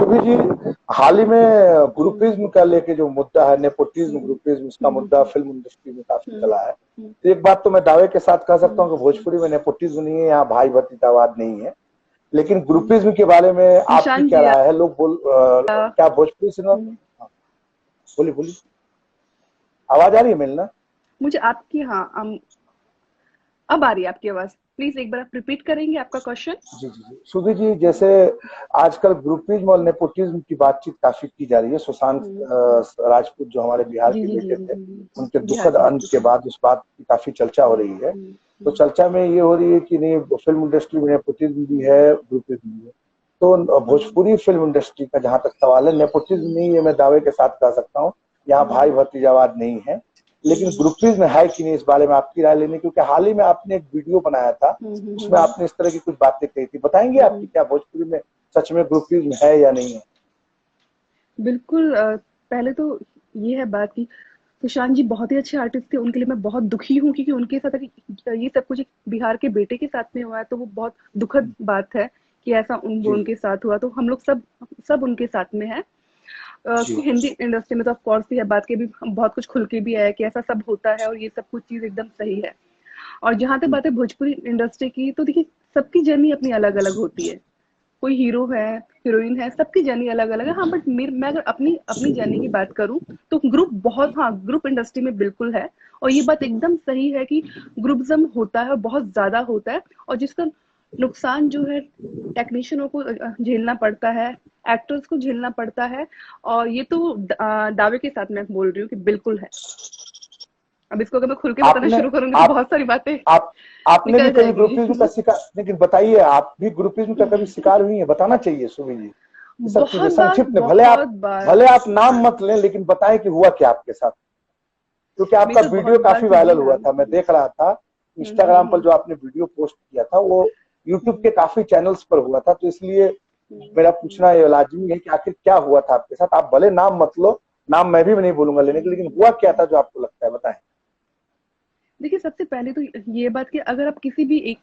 सुभी जी, हाल ही में ग्रुपिज्म का लेके जो मुद्दा है, नेपोटिज्म ग्रुपिज्म, उसका मुद्दा फिल्म इंडस्ट्री में काफी चला है। तो एक बात तो मैं दावे के साथ कह सकता हूँ कि भोजपुरी में नेपोटिज्म नहीं है, यहाँ भाई भतीजावाद नहीं है। लेकिन ग्रुपिज्म के बारे में आपकी निशान क्या जी राय है? लोग क्या भोजपुरी सिनेमा, बोलिए बोलिए, आवाज आ रही है मिलना? मुझे आपकी, हाँ, अब आ रही है आपकी आवाज। प्लीज एक बार आप रिपीट करेंगे आपका क्वेश्चन? जी जी जी, सुबी जी, जैसे आजकल ग्रुपिज्म और नेपोटिज्म की बातचीत काफी की जा रही है। सुशांत राजपूत जो हमारे बिहार जी के जी जी बेटे थे, उनके बिहार दुखद के अंत के बाद उस बात की काफी चर्चा हो रही है। तो चर्चा में ये हो रही है कि नहीं, फिल्म इंडस्ट्री में नेपोटिज्म भी है, ग्रुपिज्म भी है। तो भोजपुरी फिल्म इंडस्ट्री का जहां तक सवाल है, नेपोटिज्म नहीं है, मैं दावे के साथ कह सकता हूँ। यहाँ भाई भतीजावाद नहीं है। लेकिन ग्रुपिज्म है कि नहीं, इस बारे में आपकी राय लेने, क्योंकि हाल ही में आपने एक वीडियो बनाया था, उसमें आपने इस तरह की कुछ बातें कही थी। बताएंगे आपकी क्या भोजपुरी में सच में ग्रुपिज्म है या नहीं है? बिल्कुल। पहले तो ये है बात की सुशांत जी बहुत ही अच्छे आर्टिस्ट थे। उनके लिए मैं बहुत दुखी हूँ क्योंकि उनके साथ अगर ये सब कुछ एक बिहार के बेटे के साथ में हुआ है तो वो बहुत दुखद बात है कि ऐसा जी उनके साथ हुआ। तो हम लोग सब सब उनके साथ में है। जी क्योंकि हिंदी इंडस्ट्री में तो ऑफ कोर्स ये बात के भी बहुत कुछ खुल के भी आया कि ऐसा सब होता है और ये सब कुछ चीज एकदम सही है। और जहां तक बात है भोजपुरी इंडस्ट्री की, तो देखिए सबकी जर्नी अपनी अलग अलग होती है। कोई हीरो है, हीरोइन है, सबकी जर्नी अलग अलग है। हाँ, बट मैं अगर अपनी अपनी जर्नी की बात करूं तो ग्रुप बहुत, हाँ, ग्रुप इंडस्ट्री में बिल्कुल है। और ये बात एकदम सही है कि ग्रुपिज्म होता है और बहुत ज्यादा होता है। और जिसका नुकसान जो है टेक्नीशियनों को झेलना पड़ता है, एक्टर्स को झेलना पड़ता है। और ये तो दावे के साथ मैं बोल रही हूँ कि बिल्कुल है। अब इसको अगर मैं खुल के बताना आपने शुरू करूंगी तो आप बहुत सारी बातें आप आपने भी निकल कभी जाएंगी। ग्रुपिज्म का शिकार, लेकिन बताइए, आप भी ग्रुपिज्म का कभी शिकार हुई है? बताना चाहिए सुबी जी, ये सब चीजें बहुत बार, संक्षिप्त में, बहुत बार। भले आप नाम मत लें, लेकिन बताएं कि हुआ क्या आपके साथ। क्योंकि मेरे आपका साथ बहुत वीडियो बार काफी हुई वायरल है। हुआ था, मैं देख रहा था इंस्टाग्राम पर जो आपने वीडियो पोस्ट किया था, वो यूट्यूब के काफी चैनल्स पर हुआ था। तो इसलिए मेरा पूछना ये लाजमी है कि आखिर क्या हुआ था आपके साथ। आप भले नाम मत लो, नाम मैं भी नहीं बोलूंगा लेने के, लेकिन हुआ क्या था जो आपको लगता है, बताएं। देखिए सबसे पहले तो ये बात कि अगर आप किसी भी एक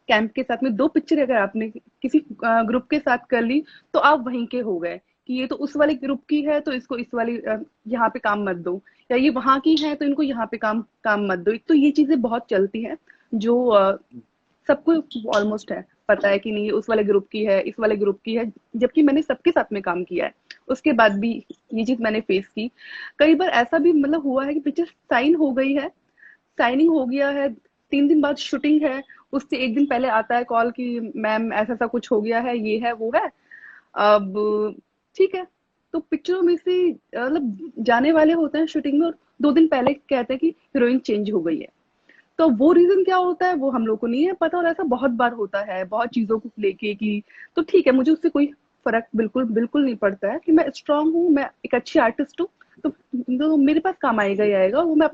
कैंप के साथ में दो पिक्चर अगर आपने किसी ग्रुप के साथ कर ली तो आप वहीं के हो गए कि ये तो उस वाले ग्रुप की है तो इसको इस वाली यहाँ पे काम मत दो, या ये वहां की है तो इनको यहाँ पे काम काम मत दो। एक तो ये चीजें बहुत चलती हैं जो सबको ऑलमोस्ट है पता है कि नहीं ये उस वाले ग्रुप की है, इस वाले ग्रुप की है। जबकि मैंने सबके साथ में काम किया है, उसके बाद भी ये चीज मैंने फेस की। कई बार ऐसा भी मतलब हुआ है कि पिक्चर साइन हो गई है, साइनिंग हो गया है, 3 दिन बाद शूटिंग है, उससे एक दिन पहले आता है कॉल कि मैम ऐसा ऐसा कुछ हो गया है, ये है वो है। अब ठीक है, तो पिक्चरों में से मतलब जाने वाले होते हैं शूटिंग में और 2 दिन पहले कहते हैं कि हीरोइन चेंज हो गई है। तो वो रीजन क्या होता है वो हम लोग को नहीं है पता। और ऐसा बहुत बार होता है बहुत चीजों को लेके कि तो ठीक है, मुझे उससे कोई फर्क बिल्कुल बिल्कुल नहीं पड़ता है कि मैं स्ट्रांग हूँ, मैं एक अच्छी आर्टिस्ट हूँ। तो मेरे पास काम आएगा ही आएगा। वो मैं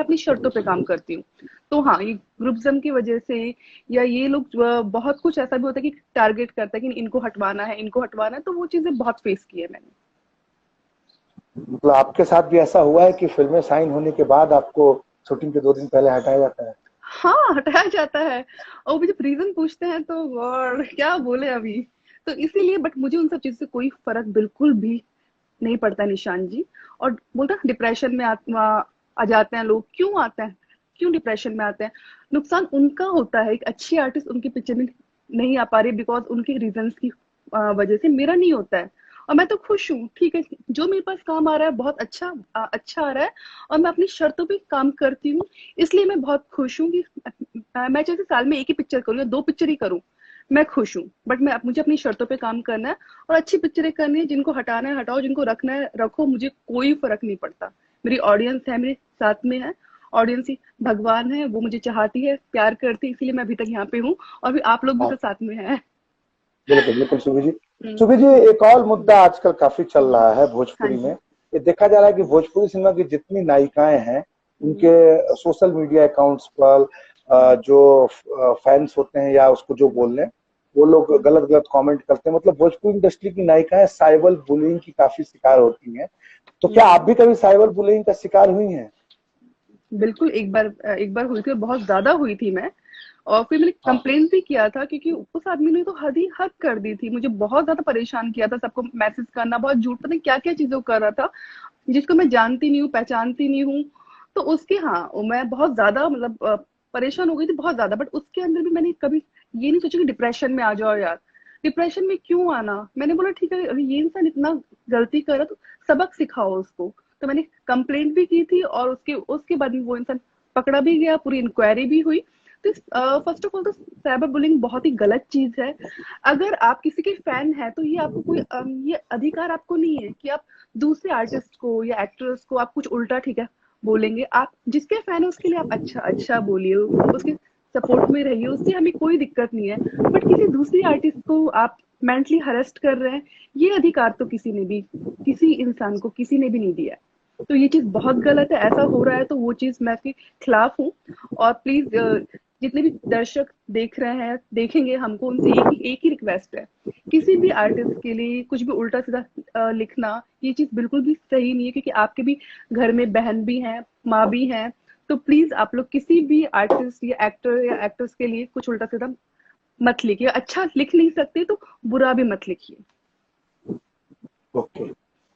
अपनी शर्तों पे काम करती हूँ। तो हाँ, ये ग्रुपिज्म की वजह से या ये लोग बहुत कुछ ऐसा भी होता है कि टारगेट करता है कि इनको हटवाना है, इनको हटवाना है। तो वो चीजें बहुत फेस की है मैंने। मतलब आपके साथ भी ऐसा हुआ है कि फिल्में साइन होने के बाद आपको शूटिंग के 2 दिन पहले हटाया जाता है? हाँ, हटाया जाता है। और वो जब रीजन पूछते हैं तो और क्या बोले अभी। तो इसीलिए बट मुझे उन सब चीज से कोई फर्क बिल्कुल भी नहीं पड़ता निशान जी। और बोलते हैं डिप्रेशन में आ जाते हैं लोग, क्यों आते हैं, क्यों डिप्रेशन में आते हैं? नुकसान उनका होता है, एक अच्छी आर्टिस्ट उनकी पिक्चर में नहीं आ पा रही बिकॉज उनके रीजंस की वजह से। मेरा नहीं होता है और मैं तो खुश हूँ। ठीक है, जो मेरे पास काम आ रहा है बहुत अच्छा अच्छा आ रहा है और मैं अपनी शर्तों पे काम करती हूँ। इसलिए मैं बहुत खुश हूँ कि मैं चाहे साल में एक ही पिक्चर करूँ या 2 पिक्चर ही करूँ, मैं खुश हूँ। बट मैं मुझे अपनी शर्तों पे काम करना है और अच्छी पिक्चरें करनी है। जिनको हटाना है हटाओ, जिनको रखना है रखो, मुझे कोई फर्क नहीं पड़ता। मेरी ऑडियंस है, मेरे साथ में है। ऑडियंस ही भगवान है, वो मुझे चाहती है, प्यार करती है, इसीलिए मैं अभी तक यहाँ पे हूँ और भी आप लोग भी तो हाँ, साथ में हैं। बिल्कुल बिल्कुल सुबी जी। हम्म, सुबी जी, एक और मुद्दा आजकल काफी चल रहा है हाँ भोजपुरी में। जी। ये देखा जा रहा है कि भोजपुरी सिनेमा की जितनी नायिकाएं हैं, हम्म, उनके सोशल मीडिया अकाउंट्स पर जो फैंस होते हैं या उसको जो बोल लें, वो लोग गलत गलत कमेंट करते हैं। मतलब भोजपुरी इंडस्ट्री की नायिकाएं साइबर बुलिंग की काफी शिकार होती हैं। तो क्या आप भी कभी साइबर बुलिंग का शिकार हुई हैं? बिल्कुल। एक बार हुई थी और बहुत ज्यादा हुई थी मैं। और फिर मैंने हाँ कंप्लेन भी किया था, क्योंकि उस आदमी ने तो हद ही हद कर दी थी, मुझे बहुत ज्यादा परेशान किया था, सबको मैसेज करना, बहुत झूठ, पता नहीं क्या क्या चीजें कर रहा था, जिसको मैं जानती नहीं हूँ, पहचानती नहीं हूँ। तो उसके, हाँ, मैं बहुत ज्यादा मतलब परेशान हो गई थी, बहुत ज्यादा। बट उसके अंदर भी मैंने कभी ये नहीं सोचा कि डिप्रेशन में आ जाओ यार। डिप्रेशन में क्यों आना? मैंने बोला ठीक है, अगर ये इंसान इतना गलती कर रहा तो सबक सिखाओ उसको। तो मैंने कंप्लेंट भी की थी, और उसके उसके बाद में वो इंसान पकड़ा भी गया, पूरी इंक्वायरी भी हुई। तो फर्स्ट ऑफ ऑल तो साइबर बुलिंग बहुत ही गलत चीज है। अगर आप किसी के फैन हैं तो ये आपको कोई ये अधिकार आपको नहीं है कि आप दूसरे आर्टिस्ट को या एक्टर्स को आप कुछ उल्टा ठीक है बोलेंगे। आप जिसके फैन है उसके लिए आप अच्छा अच्छा बोलिए, उसके सपोर्ट में रहिए, उससे हमें कोई दिक्कत नहीं है। बट किसी दूसरी आर्टिस्ट को आप मेंटली हरेस्ट कर रहे हैं, ये अधिकार तो किसी ने भी, किसी इंसान को किसी ने भी नहीं दिया है। तो ये चीज बहुत गलत है, ऐसा हो रहा है तो वो चीज मैं इसके खिलाफ हूँ। और प्लीज जितने भी दर्शक देख रहे हैं, देखेंगे, हमको उनसे एक ही रिक्वेस्ट है, किसी भी आर्टिस्ट के लिए कुछ भी उल्टा सीधा लिखना, ये चीज बिल्कुल भी सही नहीं है, क्योंकि आपके भी घर में बहन भी हैं, माँ भी हैं। तो प्लीज आप लोग किसी भी आर्टिस्ट या एक्टर या एक्ट्रेस के लिए कुछ उल्टा सीधा मत लिखिए। अच्छा लिख नहीं सकते तो बुरा भी मत लिखिए। ओके।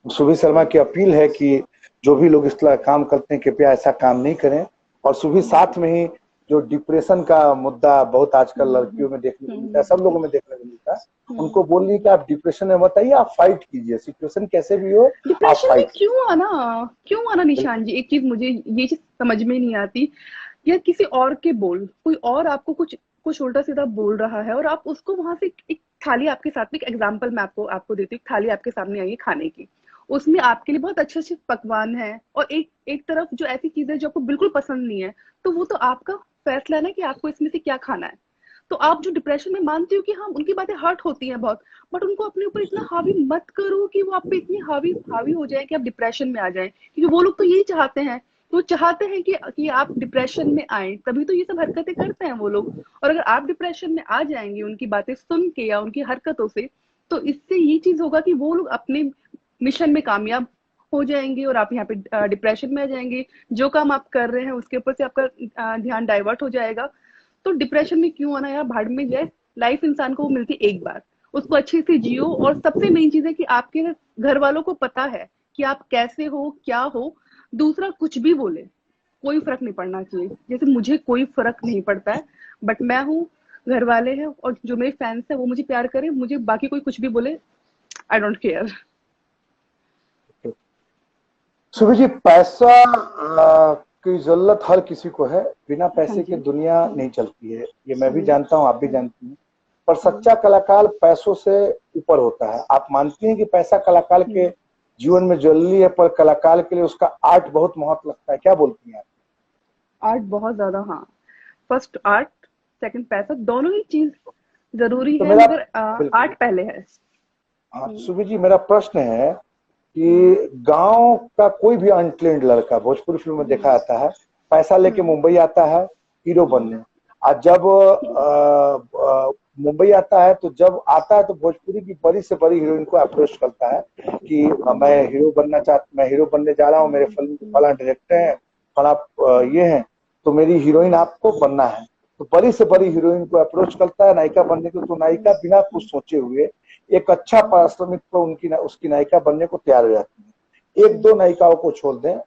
सुबीर शर्मा की अपील है कि जो भी लोग इस तरह काम करते हैं कृपया ऐसा काम नहीं करें। और सुबीर साथ में ही जो डिप्रेशन का मुद्दा बहुत आजकल लड़कियों में देखने को मिलता है, सब लोगों में देखने को मिलता है, उनको बोलिए कि आप डिप्रेशन में मत आइए, आप फाइट कीजिए, सिचुएशन कैसे भी हो आप डिप्रेशन में फाइट क्यों आना निशान जी? एक चीज मुझे ये चीज समझ में नहीं आती, या किसी और के बोल, कोई और आपको कुछ कुछ उल्टा सीधा बोल रहा है और आप उसको वहां से एक थाली आपके साथ में, एक एग्जांपल मैं आपको आपको देती हूँ, एक थाली आपके सामने आई है खाने की, उसमें आपके लिए बहुत अच्छे अच्छे पकवान है, और एक एक तरफ जो ऐसी चीज है जो आपको बिल्कुल पसंद नहीं है। तो वो तो आपका फैसला है ना कि आपको इसमें से क्या खाना है। तो आप जो डिप्रेशन में, मानती हो कि हाँ उनकी बातें हर्ट होती हैं बहुत, बट उनको अपने ऊपर इतना हावी मत करो कि वो आप पे इतनी हावी हावी हो जाए कि आप डिप्रेशन में आ जाए, क्योंकि वो लोग तो यही चाहते हैं। वो चाहते हैं कि आप डिप्रेशन में आए, तभी तो ये सब हरकतें करते हैं वो लोग। और अगर आप डिप्रेशन में आ जाएंगे उनकी बातें सुन के या उनकी हरकतों से, तो इससे ये चीज होगा कि वो लोग अपने मिशन में कामयाब हो जाएंगे और आप यहाँ पे डिप्रेशन में आ जाएंगे। जो काम आप कर रहे हैं उसके ऊपर से आपका ध्यान डाइवर्ट हो जाएगा। तो डिप्रेशन में क्यों आना यार, भाड़ में जाए। लाइफ इंसान को मिलती एक बार, उसको अच्छे से जियो। और सबसे मेन चीज है कि आपके घर वालों को पता है कि आप कैसे हो, क्या हो। दूसरा कुछ भी बोले, कोई फर्क नहीं पड़ना चाहिए। जैसे मुझे कोई फर्क नहीं पड़ता है, बट मैं हूँ, घर वाले हैं, और जो मेरे फैंस है वो मुझे प्यार करे, मुझे बाकी कोई कुछ भी बोले, आई डोंट केयर। सुबह जी, पैसा की जरूरत हर किसी को है, बिना हाँ पैसे के जी। दुनिया नहीं चलती है, ये मैं भी हम्म, जानता हूँ, आप भी जानती हैं। पर सच्चा कलाकार पैसों से ऊपर होता है। आप मानती हैं कि पैसा कलाकार के हम्म। जीवन में जरूरी है, पर कलाकार के लिए उसका आर्ट बहुत महत्व लगता है, क्या बोलती हैं आप? आर्ट बहुत ज्यादा, हाँ। फर्स्ट आर्ट, सेकंड पैसा, दोनों ही चीज जरूरी तो है, मेरा, मगर बिल्कुल, आर्ट पहले है। हाँ, तो हम्म, सुबह जी मेरा प्रश्न है हम्म, कि गांव का कोई भी अनट्रेंड लड़का भोजपुरी फिल्म में देखा हम्म, जाता है, पैसा लेके हम्म, मुंबई आता है हीरो हम्म, बनने। और जब मुंबई आता है, तो जब आता है तो भोजपुरी की बड़ी से बड़ी हीरोइन को अप्रोच करता है कि मैं हीरो बनना मैं हीरो बनने जा रहा हूँ, मेरे फिल्म के फला डायरेक्टर हैं, फला ये हैं, तो मेरी हीरोइन आपको बनना है। तो बड़ी से बड़ी हीरोइन को अप्रोच करता है नायिका बनने को, तो नायिका बिना कुछ सोचे हुए एक अच्छा पारिश्रमिक पर उनकी उसकी नायिका बनने को तैयार हो जाती है। एक दो नायिकाओं को छोड़ दें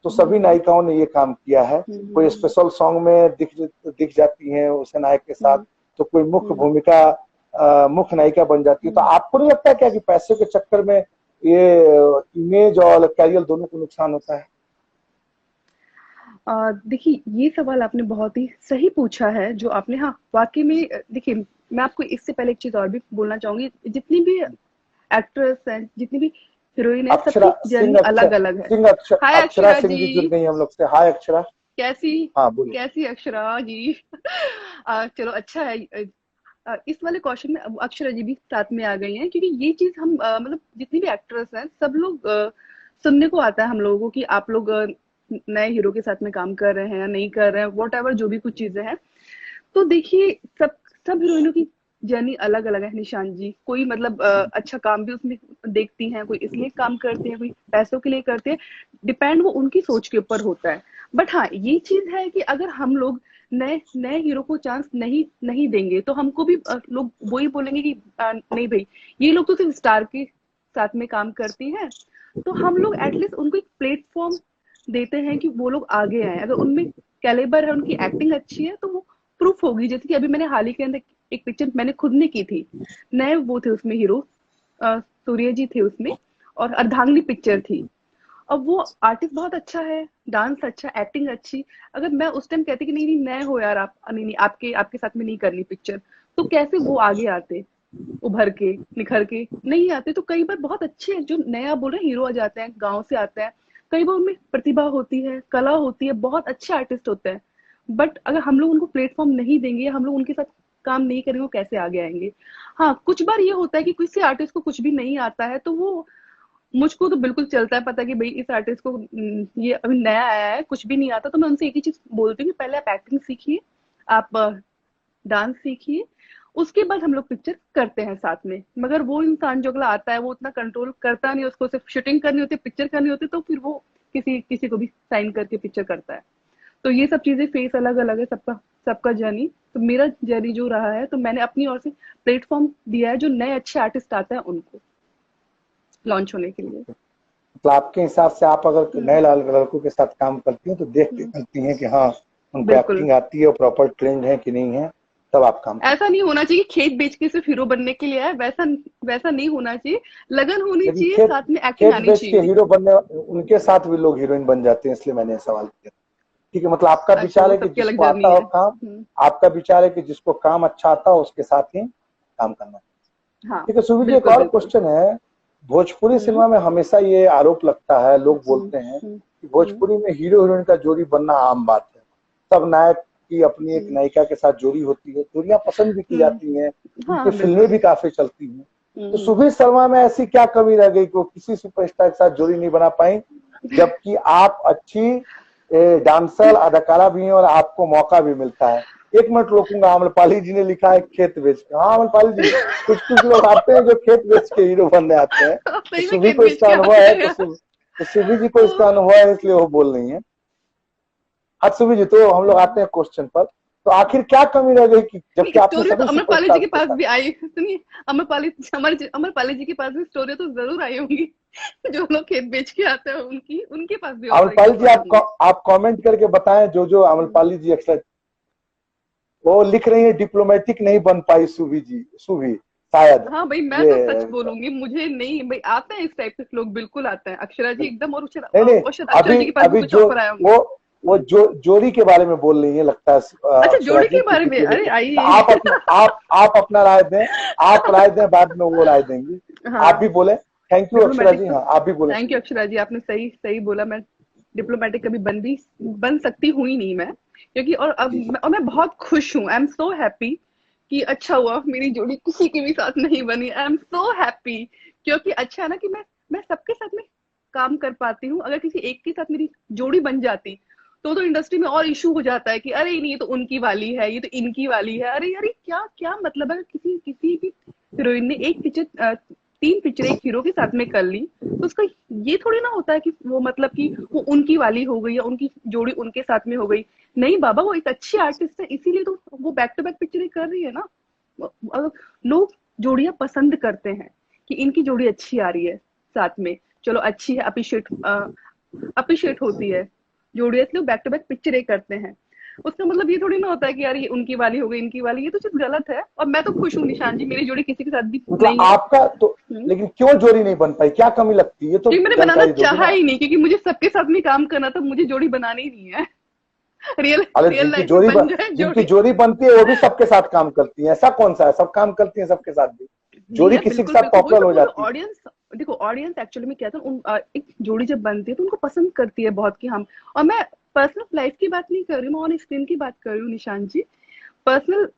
तो सभी नायिकाओं ने ये काम किया है। कोई स्पेशल सॉन्ग में दिख जाती हैं उस नायक के साथ, तो कोई मुख्य भूमिका मुख्य नायिका बन जाती है। तो आपको नहीं लगता क्या कि पैसे के चक्कर में ये इमेज और कैरियर दोनों को नुकसान होता है? देखिए, ये सवाल आपने बहुत ही सही पूछा है जो आपने, हाँ वाकई में। देखिए, मैं आपको इससे पहले एक चीज और भी बोलना चाहूंगी। जितनी भी एक्ट्रेस हैं, जितनी भी हीरोइन है, अक्षरा सबकी जर्नी अलग अलग है। सिंह हाय अक्षरा अक्षरा सिंह जी, जी जुड़ गई हम लोग से। हाय अक्षरा। कैसी हाँ बोलिए। कैसी अक्षरा जी? चलो अच्छा है। इस वाले क्वेश्चन में अब अक्षरा जी भी साथ में आ गई हैं, क्योंकि ये चीज हम मतलब जितनी भी एक्ट्रेस हैं सब लोग सुनने को आता है हम लोगों को कि आप लोग नए हीरो के साथ में काम कर रहे हैं या नहीं कर रहे हैं, वॉट एवर जो भी कुछ चीजें हैं। तो देखिए, सब सब हीरोइनों की जर्नी अलग अलग है निशान जी। कोई मतलब अच्छा काम भी उसमें देखती हैं, कोई इसलिए काम करते हैं, कोई पैसों के लिए करते हैं। डिपेंड वो उनकी सोच के ऊपर होता है। बट हाँ, ये चीज है कि अगर हम लोग नए नए हीरो को चांस नहीं नहीं देंगे तो हमको भी लोग वही बोलेंगे कि नहीं भाई, ये लोग तो सिर्फ स्टार के साथ में काम करती है। तो हम लोग एटलीस्ट उनको एक प्लेटफॉर्म देते हैं कि वो लोग आगे आए। अगर उनमें कैलिबर है, उनकी एक्टिंग अच्छी है, तो वो प्रूफ होगी। जैसे कि अभी मैंने हाल ही के अंदर एक पिक्चर मैंने खुद ने की थी, नए वो थे उसमें हीरो, सूर्य जी थे उसमें, और अर्धांगिनी पिक्चर थी। अब वो आर्टिस्ट बहुत अच्छा है, डांस अच्छा, एक्टिंग अच्छी। अगर मैं उस टाइम कहती कि नहीं नहीं नए हो यार आप, नहीं नहीं आपके आपके साथ में नहीं करनी पिक्चर, तो कैसे वो आगे आते, उभर के निखर के नहीं आते। तो कई बार बहुत अच्छे जो नया बोल रहे हीरो आ जाते हैं, गांव से आते हैं, कई बार उनमें प्रतिभा होती है, कला होती है, बहुत अच्छे आर्टिस्ट होते हैं। बट अगर हम लोग उनको प्लेटफॉर्म नहीं देंगे, हम लोग उनके साथ काम नहीं करेंगे, वो कैसे आगे आएंगे। हाँ, कुछ बार ये होता है कि किसी आर्टिस्ट को कुछ भी नहीं आता है, तो वो, मुझको तो बिल्कुल चलता है पता कि भाई इस आर्टिस्ट को ये अभी नया आया है, कुछ भी नहीं आता, तो मैं उनसे एक ही चीज बोलती हूँ कि पहले आप एक्टिंग सीखिए, आप डांस सीखिए, उसके बाद हम लोग पिक्चर करते हैं साथ में। मगर वो इंसान जो अगला आता है वो उतना कंट्रोल करता नहीं, उसको सिर्फ शूटिंग करनी होती है, पिक्चर करनी होती है, तो फिर वो किसी किसी को भी साइन करके पिक्चर करता है। तो ये सब चीजें फेस अलग अलग है सबका, सबका जर्नी। तो मेरा जर्नी जो रहा है, तो मैंने अपनी ओर से प्लेटफॉर्म दिया है जो नए अच्छे आर्टिस्ट आते हैं उनको लॉन्च होने के लिए। मतलब आपके हिसाब से आप अगर नए लड़कों के साथ काम करती हैं तो देख के करती हैं कि हाँ उनको बिल्कुल। एक्टिंग आती है और प्रॉपर ट्रेंड है कि नहीं है, तब आप काम करते ऐसा नहीं होना चाहिए खेत बेच के सिर्फ हीरो बनने के लिए है, वैसा वैसा नहीं होना चाहिए। लगन होनी हैं। लेकिन चाहिए, खेत साथ में एक्टिंग खेत आनी बेच के चाहिए। हीरो बनने उनके साथ भी लोग हीरोइन बन जाते हैं, इसलिए मैंने ये सवाल किया। ठीक है, मतलब आपका अच्छा, विचार वो है कि सबकी अलग जिसको आता जर्नी हो है। काम, आपका विचार है कि जिसको काम अच्छा आता हो उसके साथ ही काम करना। हाँ, ठीक है सुबीर जी, एक बिल्कुल और बिल्कुल। क्वेश्चन है। भोजपुरी हम्म सिनेमा में हमेशा ये आरोप लगता है, लोग हम्म बोलते हैं हम्म कि भोजपुरी में हीरो हीरोइन का जोड़ी बनना आम बात है। सब नायक की अपनी एक हम्म नायिका के साथ जोड़ी होती है, जोड़ियां पसंद भी की हम्म, जाती हैं, उनकी हाँ फिल्में बिल्कुल। भी काफी चलती हैं। तो हम्म सुबीर शर्मा में ऐसी क्या कमी रह गई कि वो किसी सुपरस्टार के साथ जोड़ी नहीं बना पाई, जबकि आप अच्छी डांसर अदाकारा भी हैं और आपको मौका भी मिलता है। एक मिनट रोकूंगा, अम्रपाली जी ने लिखा है खेत बेच के। हाँ अम्रपाली जी, कुछ कुछ लोग आते हैं जो खेत बेच के हीरो बनने आते हैं, तो सही में सुबी खेत को बेच इसका के अनुभव आते है, हैं यार। तो सुबी जी को इसका अनुभव है, इसलिए वो बोल रही है। अच्छा सुबी जी, तो हम लोग आते हैं क्वेश्चन पर। तो आखिर क्या कमी रह गई कि जबकि आपने स्टोरी तो सभी अमरपाली जी सुपरस्टार के के पास साथ। भी आई, सुनिए, अमरपाली जी के पास भी स्टोरी तो जरूर आई होंगी। जो लोग खेत बेच के आते हैं उनकी, उनके पास भी और अमरपाली जी, एग्जाम्पल होंगे। आप कमेंट करके बताएं, जो अमरपाली जी अक्सर वो लिख रही है डिप्लोमेटिक नहीं बन पाई सुबी जी, सुबी शायद हाँ भाई, मैं ये। तो सच बोलूंगी, मुझे नहीं भाई, आते हैं इस टाइप के लोग, बिल्कुल आते हैं। अक्षरा जी एकदम, नहीं नहीं, और शायद अक्षरा अभी जी के पास भी अभी कुछ जो ऑफर आए होंगे। वो जोड़ी के बारे में बोल रही है लगता है अच्छा, अक्षरा जोड़ी जी के की बारे में, अरे डिप्लोमेटिक। तो आइए। आप अपना राय दें, आप राय दें, बाद में वो राय देंगी। आप हाँ, भी बोले। थैंक यू अक्षरा डिप्लोमेटिक जी, तो, हाँ आप भी बोले थैंक यू सुबह। अक्षरा जी, आपने सही सही बोला। मैं डिप्लोमेटिक कभी बन सकती हुई नहीं मैं, क्योंकि जी जी। और मैं बहुत खुश हूँ। आई एम सो हैप्पी कि अच्छा हुआ मेरी जोड़ी किसी के भी साथ नहीं बनी। आई एम सो हैप्पी, क्योंकि अच्छा है ना कि मैं सबके साथ में काम कर पाती हूँ। अगर किसी एक के साथ मेरी जोड़ी बन जाती, तो इंडस्ट्री में और इशू हो जाता है कि अरे नहीं, ये तो उनकी वाली है, ये तो इनकी वाली है। अरे अरे, क्या क्या मतलब है, किसी किसी भी हीरोइन ने एक पिक्चर, 3 पिक्चर एक हीरो के साथ में कर ली, तो उसका ये थोड़ी ना होता है कि वो मतलब कि वो उनकी वाली हो गई या उनकी जोड़ी उनके साथ में हो गई। नहीं बाबा, वो एक अच्छी आर्टिस्ट है, इसीलिए तो वो बैक टू बैक पिक्चरें कर रही है ना। लोग जोड़ियां पसंद करते हैं कि इनकी जोड़ी अच्छी आ रही है साथ में, चलो अच्छी है, अप्रिशिएट होती है जोड़ियां, इसलिए बैक टू बैक पिक्चरें करते हैं। उसका मतलब ये थोड़ी ना होता है कि यार ये उनकी वाली हो गई, इनकी वाली, ये तो चीज गलत है। और मैं तो खुश हूँ निशान जी, मेरी जोड़ी किसी के साथ भी मतलब नहीं है। आपका तो, लेकिन क्यों जोड़ी नहीं बन पाई, क्या कमी लगती है, ये तो क्योंकि मैंने बनाना जानकारी दोगे चाहा ना। ही नहीं, क्योंकि मुझे सबके साथ में काम करना था, मुझे जोड़ी बनानी ही नहीं है। रियल अरे रियल लाइफ में बन जाए जिनकी जोड़ी। जोड़ी बनती है वो भी सबके साथ काम करती है, ऐसा कौन सा है, सब काम करती है सबके साथ भी। नहीं जोड़ी यार, किसी के बिल्कुल साथ बिल्कुल, वही पॉपुलर तो हो बोलो जाती है। ऑडियंस। देखो ऑडियंस एक्चुअली में क्या था, एक जोड़ी जब बनती है तो उनको पसंद करती है बहुत कि हम। और मैं पर्सनल लाइफ की बात नहीं कर रही हूँ, मैं ऑन स्क्रीन की बात कर रही हूँ निशान जी। पर्सनल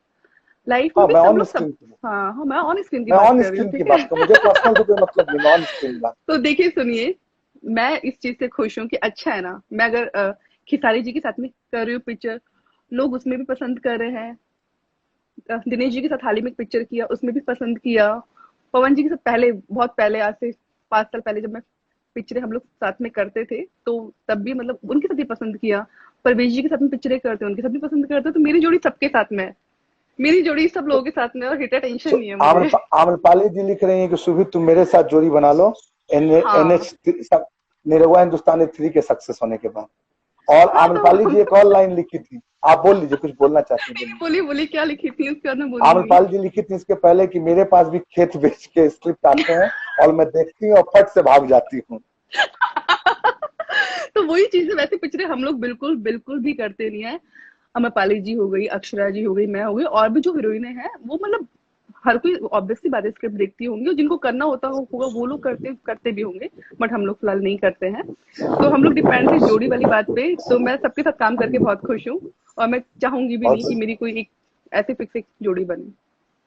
लाइफ में हाँ भी मैं सब ऑन लोग सब। स्क्रीन, हाँ हाँ, मैं ऑन स्क्रीन की मैं बात ऑन कर रही हूँ, स्क्रीन की ठीक बात है। कर, मुझे पर्सनल से कोई मतलब नहीं, मैं ऑन स्क्रीन की बात। तो देखिए सुनिए, मैं इस चीज से खुश हूँ कि अच्छा है ना, मैं अगर खिसारी जी के साथ में कर रही हूँ पिक्चर, लोग उसमें भी पसंद कर रहे हैं। दिनेश जी के साथ हाल ही में एक पिक्चर किया, उसमें भी पसंद किया। पवन जी के साथ पहले, बहुत पहले, आज से 5 साल पहले जब मैं पिक्चरें हम लोग साथ में करते थे, तो तब भी मतलब उनके साथ ही पसंद किया। परवेश जी के साथ में पिक्चरें करते हैं, उनके साथ भी पसंद करते हैं, तो मेरी जोड़ी सबके साथ में है, मेरी जोड़ी सब लोगों के साथ में, और हिटर टेंशन नहीं है मुझे। आम्रपाली जी लिख रही है कि सुभी तुम मेरे साथ जोड़ी बना लो हाँ NH निरहुआ हिंदुस्तानी 3 के सक्सेस होने के बाद। और हाँ, तो आम्रपाली जी एक और लाइन लिखी थी, आप बोल लीजिए, कुछ बोलना चाहती हैं बोलिए। बोली बोली क्या लिखी थी उसके बाद मैं बोलूंगी। आम्रपाली जी लिखी थी इसके पहले कि मेरे पास भी खेत बेच के स्क्रिप्ट आते हैं और मैं देखती हूँ और फट से भाग जाती हूँ। तो वही चीजें, वैसे पिक्चरें हम लोग बिल्कुल बिल्कुल भी करते नहीं है। अमरपाली जी हो गई, अक्षरा जी हो गई, मैं हो गई, और भी जो हीरोइने हैं वो मतलब हर कोई ऑब्वियसली बात है स्क्रिप्ट देखती होंगी, और जिनको करना होगा वो लोग करते करते भी होंगे, बट हम लोग फिलहाल नहीं करते हैं। तो हम लोग डिपेंड थे जोड़ी वाली बात पे, तो मैं सबके साथ काम करके बहुत खुश हूँ, और मैं चाहूंगी भी नहीं कि बहुत मेरी कोई एक ऐसे फिक्स एक जोड़ी बने।